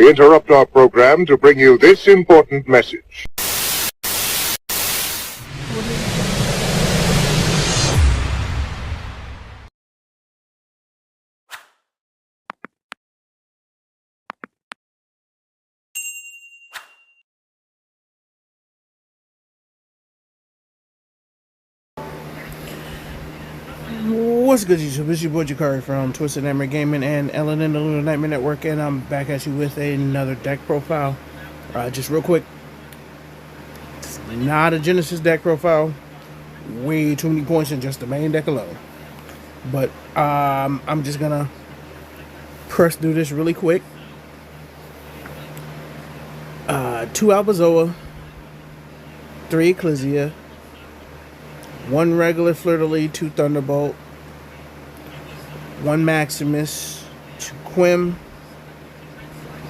We interrupt our program to bring you this important message. What's good, YouTube? It's your boy Jakari from Twisted Nightmare Gaming and Ellen and the Lunar Nightmare Network, and I'm back at you with another deck profile. Just real quick, it's not a Genesis deck profile. Way too many points in just the main deck alone. But I'm just gonna press through this really quick. 2 Albazoa, 3 Ecclesia, 1 regular Fleur-de-Lis, 2 Thunderbolt, 1 Maximus, 2 Quim,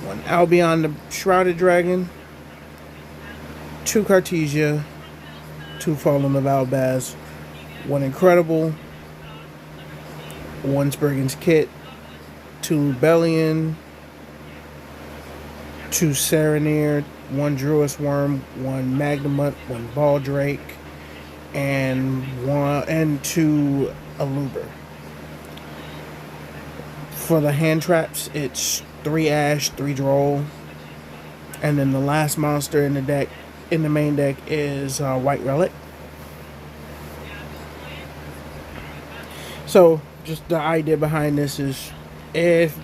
1 Albion the Shrouded Dragon, 2 Cartesia, 2 Fallen of Albaz, 1 Incredible, 1 Spriggan's Kit, 2 Bellion, 2 Serenir, 1 Druid's Worm, 1 Magnamut, 1 Baldrake, and 2 Aluber. For the hand traps, it's 3 Ash, 3 Droll, and then the last monster in the deck, in the main deck, is White Relic. So, just the idea behind this is, if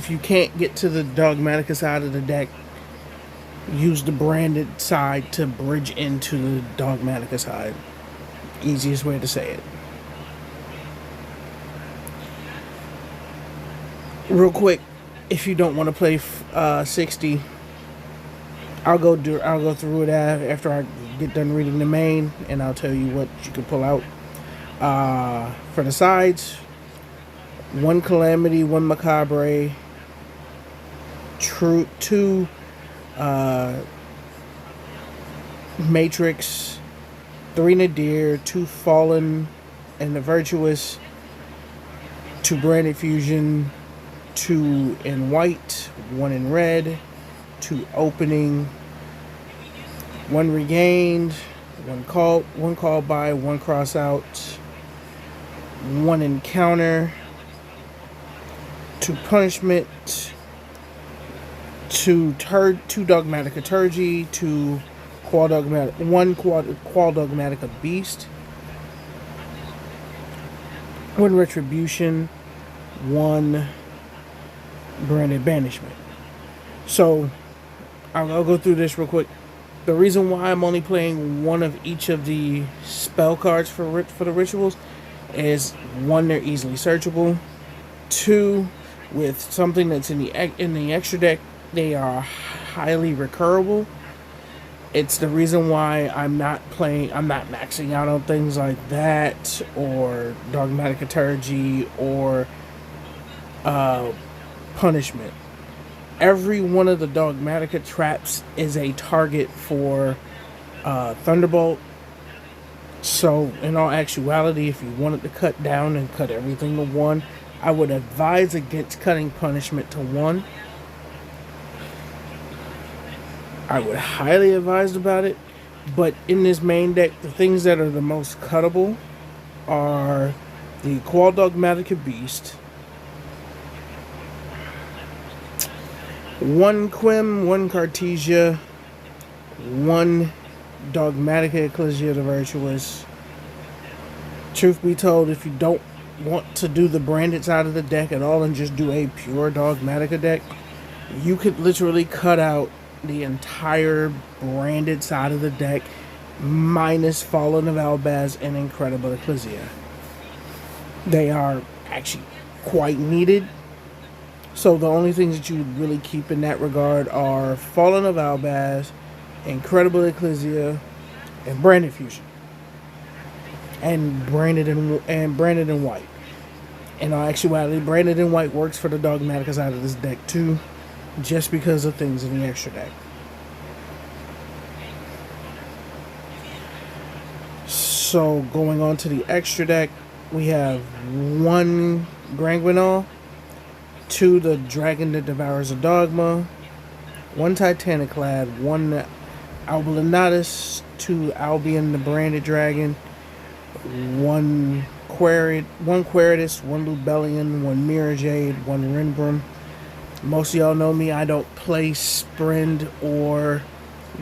you can't get to the Dogmatika side of the deck, use the branded side to bridge into the Dogmatika side. Easiest way to say it. Real quick, if you don't want to play 60, I'll go through it after I get done reading the main, and I'll tell you what you can pull out. For the sides, 1 Calamity, 1 Macabre, 2 Matrix, 3 Nadir, 2 Fallen and the Virtuous, 2 Branded Fusion, 2 in white, 1 in red, 2 Opening, 1 Regained, 1 call by, 1 Cross Out, 1 Encounter, 2 Punishment, 2 Dogmatika Turgy, 1 Qual Dogmatika Beast, 1 Retribution, 1 Branded Banishment. So I'll go through this real quick. The reason why I'm only playing 1 of each of the spell cards for the rituals is, 1, they're easily searchable. 2, with something that's in the extra deck, they are highly recurable. It's the reason why I'm not maxing out on things like that, or Dogmatika Turgy, or Punishment. Every one of the Dogmatika traps is a target for Thunderbolt. So, in all actuality, if you wanted to cut down and cut everything to 1, I would advise against cutting Punishment to 1. I would highly advise about it. But in this main deck, the things that are the most cuttable are the Qual Dogmatika Beast, 1 Quim, 1 Cartesia, 1 Dogmatika Ecclesia the Virtuous. Truth be told, if you don't want to do the branded side of the deck at all and just do a pure Dogmatika deck, you could literally cut out the entire branded side of the deck minus Fallen of Albaz and Incredible Ecclesia. They are actually quite needed. So the only things that you really keep in that regard are Fallen of Albaz, Incredible Ecclesia, and Branded Fusion, and Branded in white. In all actuality, Branded in white works for the Dogmatika side of this deck too, just because of things in the extra deck. So going on to the extra deck, we have 1 Granguinol, 2 the Dragon that Devours a Dogma, 1 Titaniclad, 1 Albulinatus, 2 Albion the Branded Dragon, 1 Queritus, 1 Lubellion, 1 Mirror Jade, 1 Renbrum. Most of y'all know me, I don't play Sprend or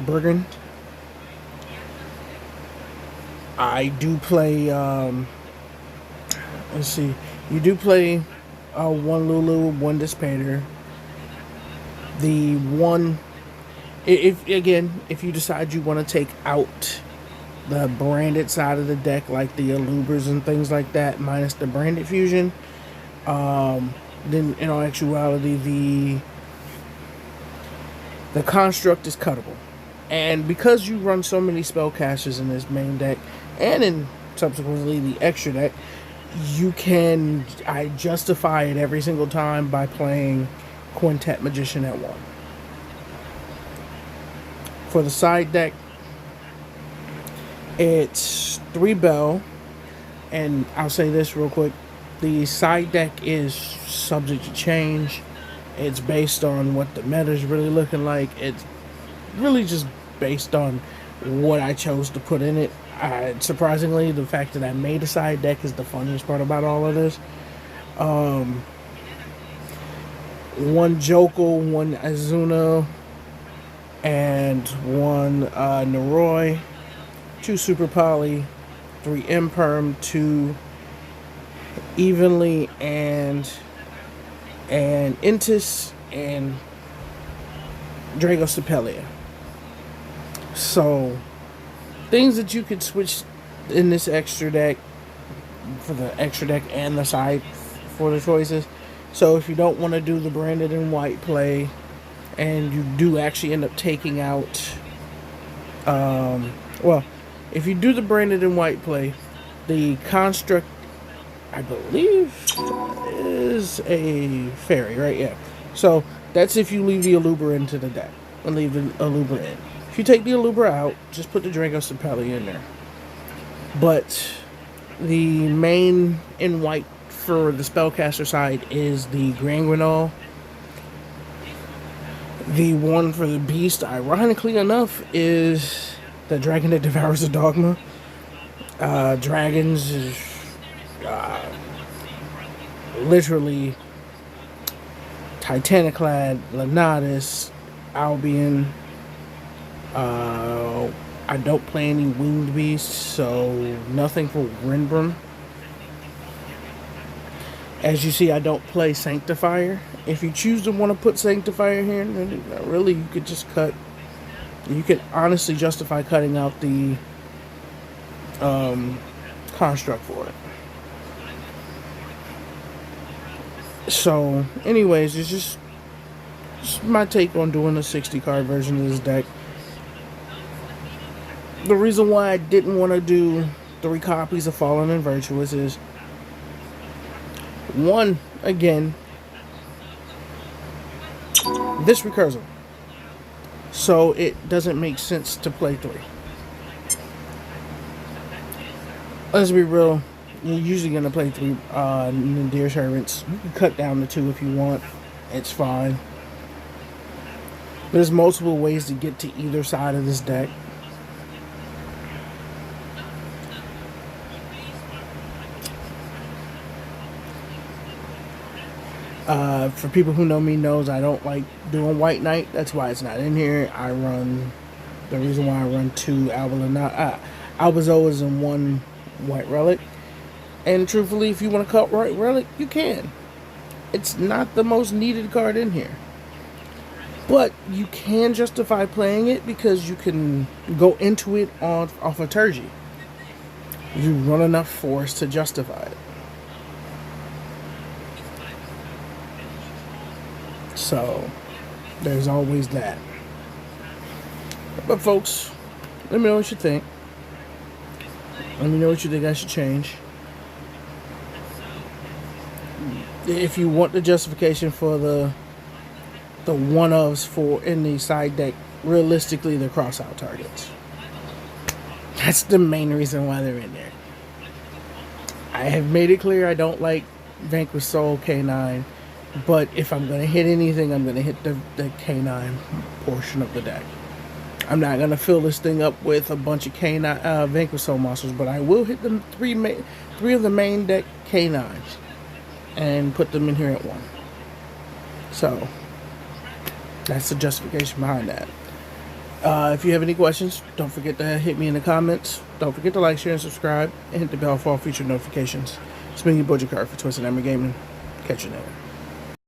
Brigand. I do play, let's see, you do play 1 Lulu, 1 Dispater. The 1, if you decide you want to take out the branded side of the deck, like the Alubers and things like that, minus the branded fusion, then in all actuality, the construct is cuttable. And because you run so many spellcasters in this main deck, and in subsequently the extra deck, I justify it every single time by playing Quintet Magician at 1. For the side deck, it's 3 Bell, and I'll say this real quick. The side deck is subject to change. It's based on what the meta is really looking like. It's really just based on what I chose to put in it. Surprisingly, the fact that I made a side deck is the funniest part about all of this. 1 Jokel, 1 Azuna, and 1 Noroi, 2 Super Poly, 3 Imperm, 2 Evenly, and Intis, and Dragostapelia. So, things that you could switch in this extra deck, for the extra deck and the side for the choices. So if you don't want to do the branded and white play, and you do actually end up taking out, if you do the branded and white play, the construct, I believe, is a fairy, right? Yeah. So that's if you leave the Aluber into the deck, and leave the Aluber in. If you take the Aluber out, just put the Dragostapelia in there. But the main in white for the spellcaster side is the Granguinol. The one for the beast, ironically enough, is the Dragon that Devours the Dogma. Dragons is literally Titaniclad, Lenatus, Albion. I don't play any winged beasts, so nothing for Renbrum. As you see, I don't play Sanctifier. If you choose to want to put Sanctifier here, then really you could just cut. You could honestly justify cutting out the construct for it. So, anyways, it's just my take on doing a 60 card version of this deck. The reason why I didn't want to do 3 copies of Fallen and Virtuous is, one, again, this recursive. So it doesn't make sense to play 3. Let's be real, you're usually going to play 3 Nadir Servants. You can cut down to 2 if you want. It's fine. There's multiple ways to get to either side of this deck. For people who know me knows I don't like doing White Knight. That's why it's not in here. The reason why I run 2 Albazoas and 1 White Relic. And truthfully, if you want to cut White Relic, you can. It's not the most needed card in here. But you can justify playing it because you can go into it off a Turgy. You run enough force to justify it. So, there's always that. But folks, let me know what you think. Let me know what you think I should change. If you want the justification for the one-ofs for in the side deck, realistically, they're cross-out targets. That's the main reason why they're in there. I have made it clear I don't like Vanquish Soul K9. But if I'm going to hit anything, I'm going to hit the canine portion of the deck. I'm not going to fill this thing up with a bunch of canine Vanquish Soul monsters, but I will hit the three of the main deck canines and put them in here at one. So that's the justification behind that. If you have any questions, don't forget to hit me in the comments. Don't forget to like, share, and subscribe, and hit the bell for all future notifications. It's been your Boja Card for Twisted Hammer Gaming. Catch you later.